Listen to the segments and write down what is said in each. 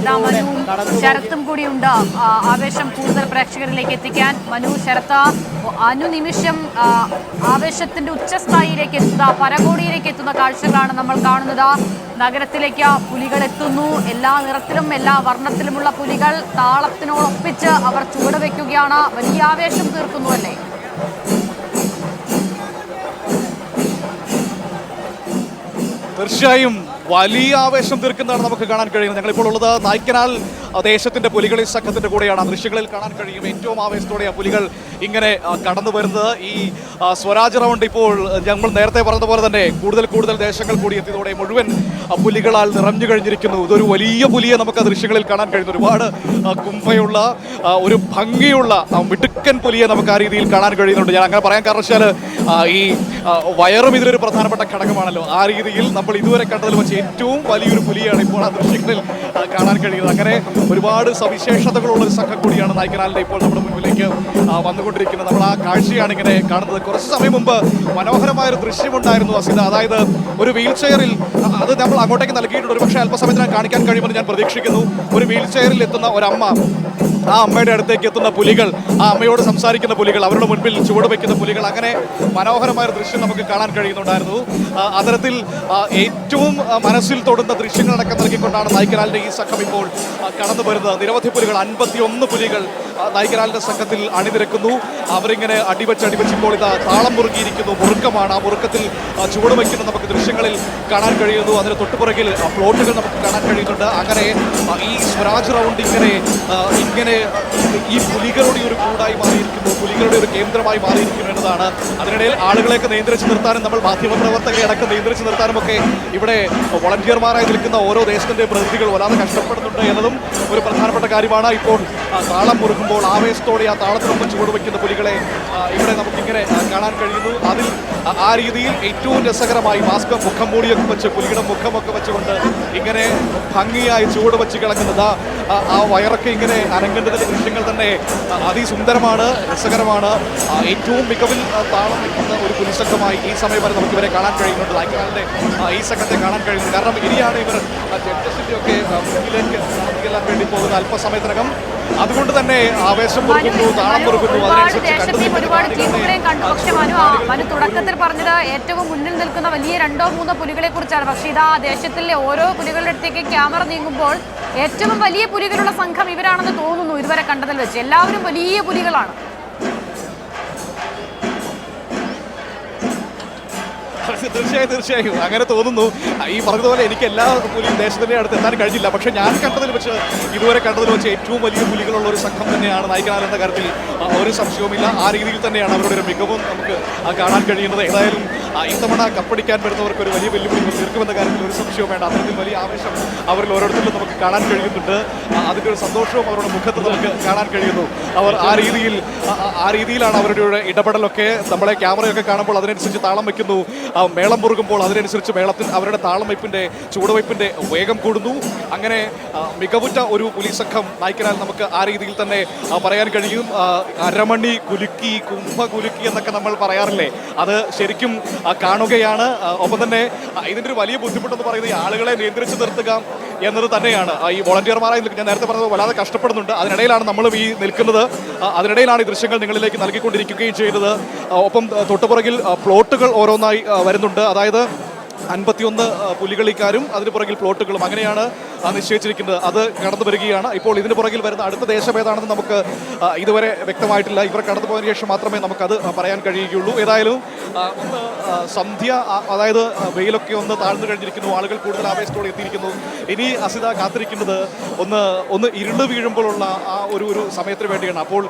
ഇതാ മനുവും ശരത്തും കൂടിയുണ്ട് ആവേശം കൂടുതൽ പ്രേക്ഷകരിലേക്ക് എത്തിക്കാൻ. മനു, ശരത്ത, അനുനിമിഷം ആവേശത്തിന്റെ ഉച്ചസ്ഥായിയിലേക്ക് എത്തുന്ന, പരകോടിയിലേക്ക് എത്തുന്ന കാഴ്ചകളാണ് നമ്മൾ കാണുന്നത്. നഗരത്തിലേക്ക് പുലികൾ എത്തുന്നു. എല്ലാ നിറത്തിലും എല്ലാ വർണ്ണത്തിലുമുള്ള പുലികൾ താളത്തിനോടൊപ്പിച്ച് അവർ ചുവടുവെക്കുകയാണ്. വലിയ ആവേശം തീർക്കുന്നുവല്ലേ? തീർച്ചയായും വലിയ ആവേശം തീർക്കുന്നതാണ് നമുക്ക് കാണാൻ കഴിയുന്നത്. ഞങ്ങളിപ്പോൾ ഉള്ളത് നായ്ക്കനാൽ ദേശത്തിന്റെ പുലികളി സംഘത്തിന്റെ കൂടെയാണ്. ദൃശ്യങ്ങളിൽ കാണാൻ കഴിയും ഏറ്റവും ആവേശത്തോടെ ആ പുലികൾ ഇങ്ങനെ കടന്നു വരുന്നത്. ഈ സ്വരാജ് റൗണ്ട് ഇപ്പോൾ ഞങ്ങൾ നേരത്തെ പറഞ്ഞതുപോലെ തന്നെ കൂടുതൽ ദേശങ്ങൾ കൂടി എത്തിയതോടെ മുഴുവൻ പുലികളാൽ നിറഞ്ഞു കഴിഞ്ഞിരിക്കുന്നു. ഇതൊരു വലിയ പുലിയെ നമുക്ക് ആ ദൃശ്യങ്ങളിൽ കാണാൻ കഴിയുന്നു. ഒരുപാട് കുംഭയുള്ള ഒരു ഭംഗിയുള്ള മിടുക്കൻ പുലിയെ നമുക്ക് ആ രീതിയിൽ കാണാൻ കഴിയുന്നുണ്ട്. ഞാൻ അങ്ങനെ പറയാൻ കാരണം വെച്ചാൽ ഈ വയറും ഇതിലൊരു പ്രധാനപ്പെട്ട ഘടകമാണല്ലോ. ആ രീതിയിൽ നമ്മൾ ഇതുവരെ കണ്ടതിൽ വെച്ച് ഏറ്റവും വലിയൊരു പുലിയാണ് ഇപ്പോൾ ആ ദൃശ്യങ്ങളിൽ കാണാൻ കഴിയുന്നത്. അങ്ങനെ ഒരുപാട് സവിശേഷതകളുള്ള ഒരു സംഘം കൂടിയാണ് നായ്ക്കനാലിന്റെ ഇപ്പോൾ നമ്മുടെ മുന്നിലേക്ക് വന്നുകൊണ്ടിരിക്കുന്നത്. നമ്മൾ ആ കാഴ്ചയാണ് ഇങ്ങനെ കാണുന്നത്. കുറച്ച് സമയം മുമ്പ് മനോഹരമായൊരു ദൃശ്യമുണ്ടായിരുന്നു അസിത. അതായത് ഒരു വീൽ ചെയറിൽ, അത് നമ്മൾ അങ്ങോട്ടേക്ക് നൽകിയിട്ടുണ്ട്, ഒരു പക്ഷേ അല്പസമയത്തിനകം കാണിക്കാൻ കഴിയുമെന്ന് ഞാൻ പ്രതീക്ഷിക്കുന്നു. ഒരു വീൽ ചെയറിൽ എത്തുന്ന ഒരമ്മ, ആ അമ്മയുടെ അടുത്തേക്ക് എത്തുന്ന പുലികൾ, ആ അമ്മയോട് സംസാരിക്കുന്ന പുലികൾ, അവരുടെ മുൻപിൽ ചുവട് വയ്ക്കുന്ന പുലികൾ, അങ്ങനെ മനോഹരമായൊരു ദൃശ്യം നമുക്ക് കാണാൻ കഴിയുന്നുണ്ടായിരുന്നു. അത്തരത്തിൽ ഏറ്റവും മനസ്സിൽ തൊടുന്ന ദൃശ്യങ്ങളടക്കം നൽകിക്കൊണ്ടാണ് നായ്ക്കനാലിന്റെ ഈ സംഘം ഇപ്പോൾ കടന്നു വരുന്നത്. നിരവധി പുലികൾ, 51 പുലികൾ നായ്ക്കനാലിന്റെ സംഘത്തിൽ അണിനിരക്കുന്നു. അവരിങ്ങനെ അടിവച്ച് ഇപ്പോൾ ഇതാ താളം മുറുകിയിരിക്കുന്നു. മുറുക്കമാണ്. ആ മുറുക്കത്തിൽ ചുവട് വയ്ക്കുന്ന നമുക്ക് ദൃശ്യങ്ങളിൽ കാണാൻ കഴിയുന്നു. അതിന് തൊട്ടുപുറകിൽ പ്ലോട്ടുകൾ നമുക്ക് കാണാൻ കഴിയുന്നുണ്ട്. അങ്ങനെ ഈ സ്വരാജ് റൗണ്ട് ഇങ്ങനെ ഈ പുലികളുടെ ഒരു കൂടായി മാറിയിരിക്കുന്നു, പുലികളുടെ ഒരു കേന്ദ്രമായി മാറിയിരിക്കുന്നു എന്നതാണ്. അതിനിടയിൽ ആളുകളെയൊക്കെ നിയന്ത്രിച്ച് നിർത്താനും നമ്മൾ മാധ്യമപ്രവർത്തകരെ അടക്കം നിയന്ത്രിച്ച് നിർത്താനും ഒക്കെ ഇവിടെ വോളണ്ടിയർമാരായി നിൽക്കുന്ന ഓരോ ദേശത്തിന്റെ പ്രതിനിധികൾ വല്ലാതെ കഷ്ടപ്പെടുന്നുണ്ട് എന്നതും ഒരു പ്രധാനപ്പെട്ട കാര്യമാണ്. ഇപ്പോൾ താളം മുറുക്കുമ്പോൾ ആവേശത്തോടെ ആ താളത്തിനൊപ്പം ചുവടുവയ്ക്കുന്ന പുലികളെ ഇവിടെ നമുക്കിങ്ങനെ കാണാൻ കഴിയുന്നു. അതിൽ ആ രീതിയിൽ ഏറ്റവും രസകരമായി മാസ്ക്, മുഖം മൂടിയൊക്കെ വെച്ച്, പുലിയുടെ മുഖമൊക്കെ വെച്ചുകൊണ്ട് ഇങ്ങനെ ഭംഗിയായി ചുവട് വെച്ച് കിടക്കുന്നത്, ആ വയറൊക്കെ ഇങ്ങനെ അനങ്ങുന്നതിന്റെ ദൃശ്യങ്ങൾ തന്നെ അതിസുന്ദരമാണ്, രസകരമാണ്. ഏറ്റവും മികവിൽ താളം വയ്ക്കുന്ന ഒരു പുലിസംഘമായി ഈ സമയം വരെ നമുക്ക് ഇവരെ കാണാൻ കഴിയുന്നുണ്ട്. നായ്ക്കനാലിന്റെ ഈ സംഘത്തെ കാണാൻ കഴിയുന്നു. കാരണം ഇനിയാണ് ഇവർ ജഡ്ജസിന്റെ ഒക്കെ മുന്നിലേക്ക് നടത്തിയെല്ലാൻ വേണ്ടി പോകുന്ന അല്പസമയത്തിനകം. അതുകൊണ്ട് തന്നെ ആവേശം മുറുക്കുന്നു, താളം മുറുക്കുന്നു. ഒരുപാട് ടീമുകളെയും കണ്ടു. പക്ഷെ മനു തുടക്കത്തിൽ പറഞ്ഞത് ഏറ്റവും മുന്നിൽ നിൽക്കുന്ന വലിയ 2-3 പുലികളെ കുറിച്ചാണ്. പക്ഷെ ഇതാ ദേശത്തിലെ ഓരോ പുലികളുടെ അടുത്തേക്ക് ക്യാമറ നീങ്ങുമ്പോൾ ഏറ്റവും വലിയ പുലികളുള്ള സംഘം ഇവരാണെന്ന് തോന്നുന്നു ഇതുവരെ കണ്ടതിൽ വെച്ച്. എല്ലാവരും വലിയ പുലികളാണ്. തീർച്ചയായും അങ്ങനെ തോന്നുന്നു. ഈ പറഞ്ഞതുപോലെ എനിക്ക് എല്ലാ പുലിയും ദേശത്തിന്റെ അടുത്ത് എത്താൻ കഴിഞ്ഞില്ല. പക്ഷെ ഞാൻ കണ്ടതിൽ വെച്ച്, ഇതുവരെ കണ്ടതിൽ വെച്ച് ഏറ്റവും വലിയ പുലികളുള്ള ഒരു സംഘം തന്നെയാണ് നായ്ക്കനാൽ എന്ന കാര്യത്തിൽ ഒരു സംശയവുമില്ല. ആ രീതിയിൽ തന്നെയാണ് അവരുടെ ഒരു മികവും നമുക്ക് കാണാൻ കഴിയുന്നത്. ഏതായാലും ഇത്തവണ കപ്പടിക്കാൻ വരുന്നവർക്ക് ഒരു വലിയ വെല്ലുവിളി തീർക്കുമെന്ന കാര്യത്തിൽ ഒരു സംശയവും വേണ്ട. അത്തരത്തിൽ വലിയ ആവേശം അവരിൽ ഓരോരുത്തരിലും നമുക്ക് കാണാൻ കഴിയുന്നുണ്ട്. അതിൻ്റെ ഒരു സന്തോഷവും അവരുടെ മുഖത്ത് നമുക്ക് കാണാൻ കഴിയുന്നു. അവർ ആ രീതിയിലാണ് അവരുടെ ഇടപെടലൊക്കെ. നമ്മളെ ക്യാമറയൊക്കെ കാണുമ്പോൾ അതിനനുസരിച്ച് താളം വയ്ക്കുന്നു, മേളം മുറുകുമ്പോൾ അതിനനുസരിച്ച് അവരുടെ താളം വയ്പ്പിൻ്റെ, ചുവടുവയ്പ്പിൻ്റെ വേഗം കൂടുന്നു. അങ്ങനെ മികവുറ്റ ഒരു പുലി സംഘം നായ്ക്കനാൽ നമുക്ക് ആ രീതിയിൽ തന്നെ പറയാൻ കഴിയും. അരമണി കുലുക്കി, കുംഭ കുലുക്കി എന്നൊക്കെ നമ്മൾ പറയാറില്ലേ, അത് ശരിക്കും കാണുകയാണ്. ഒപ്പം തന്നെ ഇതിൻ്റെ ഒരു വലിയ ബുദ്ധിമുട്ടെന്ന് പറയുന്നത് ഈ ആളുകളെ നിയന്ത്രിച്ച് നിർത്തുക എന്നത് തന്നെയാണ്. ഈ വോളണ്ടിയർമാരായി ഞാൻ നേരത്തെ പറഞ്ഞത് വല്ലാതെ കഷ്ടപ്പെടുന്നുണ്ട്. അതിനിടയിലാണ് നമ്മളും ഈ നിൽക്കുന്നത്. അതിനിടയിലാണ് ഈ ദൃശ്യങ്ങൾ നിങ്ങളിലേക്ക് നൽകിക്കൊണ്ടിരിക്കുകയും ചെയ്യുന്നത്. ഒപ്പം തൊട്ടുപുറകിൽ പ്ലോട്ടുകൾ ഓരോന്നായി വരുന്നുണ്ട്. അതായത് 51 പുലികളിക്കാരും അതിന് പുറകിൽ പ്ലോട്ടുകളും അങ്ങനെയാണ് നിശ്ചയിച്ചിരിക്കുന്നത്. അത് കടന്നു വരികയാണ്. ഇപ്പോൾ ഇതിന് പുറകിൽ വരുന്ന അടുത്ത ദേശം ഏതാണെന്ന് നമുക്ക് ഇതുവരെ വ്യക്തമായിട്ടില്ല. ഇവർ കടന്നു പോയതിനു ശേഷം മാത്രമേ നമുക്കത് പറയാൻ കഴിയുകയുള്ളൂ. ഏതായാലും സന്ധ്യ, അതായത് വെയിലൊക്കെ ഒന്ന് താഴ്ന്നു കഴിഞ്ഞിരിക്കുന്നു. ആളുകൾ കൂടുതൽ ആവേശത്തോടെ എത്തിയിരിക്കുന്നു. ഇനി അസിത കാത്തിരിക്കുന്നത് ഒന്ന് ഇരുണ്ട് വീഴുമ്പോഴുള്ള ആ ഒരു സമയത്തിന് വേണ്ടിയാണ്. അപ്പോൾ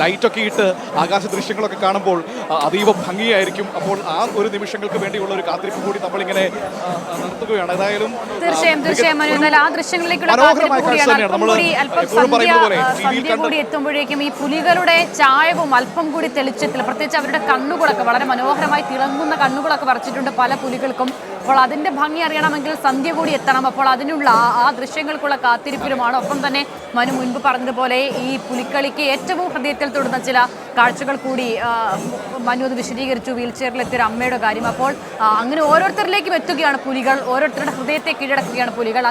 ലൈറ്റൊക്കെ ഇട്ട് ആകാശ ദൃശ്യങ്ങളൊക്കെ കാണുമ്പോൾ അതീവ ഭംഗിയായിരിക്കും. അപ്പോൾ ആ ഒരു നിമിഷങ്ങൾക്ക് വേണ്ടിയുള്ള ഒരു കാത്തിരിപ്പ് കൂടി നമ്മളിങ്ങനെ നടത്തുകയാണ്. ഏതായാലും തീർച്ചയായും ആ ദൃശ്യങ്ങളിലേക്കുള്ള സന്ധ്യ കൂടി എത്തുമ്പോഴേക്കും ഈ പുലികളുടെ ചായവും അല്പം കൂടി തെളിച്ചത്തിൽ, പ്രത്യേകിച്ച് അവരുടെ കണ്ണുകളൊക്കെ വളരെ മനോഹരമായി തിളങ്ങുന്ന കണ്ണുകളൊക്കെ വരച്ചിട്ടുണ്ട് പല പുലികൾക്കും. അപ്പോൾ അതിന്റെ ഭംഗി അറിയണമെങ്കിൽ സന്ധ്യ കൂടി എത്തണം. അപ്പോൾ അതിനുള്ള ആ ദൃശ്യങ്ങൾക്കുള്ള കാത്തിരിപ്പിലുമാണ്. ഒപ്പം തന്നെ മനു മുൻപ് പറഞ്ഞതുപോലെ ഈ പുലിക്കളിക്ക് ഏറ്റവും ഹൃദയത്തിൽ തൊടുന്ന ചില കാഴ്ചകൾ കൂടി മനു അത് വിശദീകരിച്ചു. വീൽ ചെയറിലെത്തിയ അമ്മയുടെ കാര്യം. അപ്പോൾ അങ്ങനെ ഓരോരുത്തരിലേക്കും എത്തുകയാണ് പുലികൾ, ഓരോരുത്തരുടെ ഹൃദയത്തെ കീഴടക്കുകയാണ് പുലികൾ.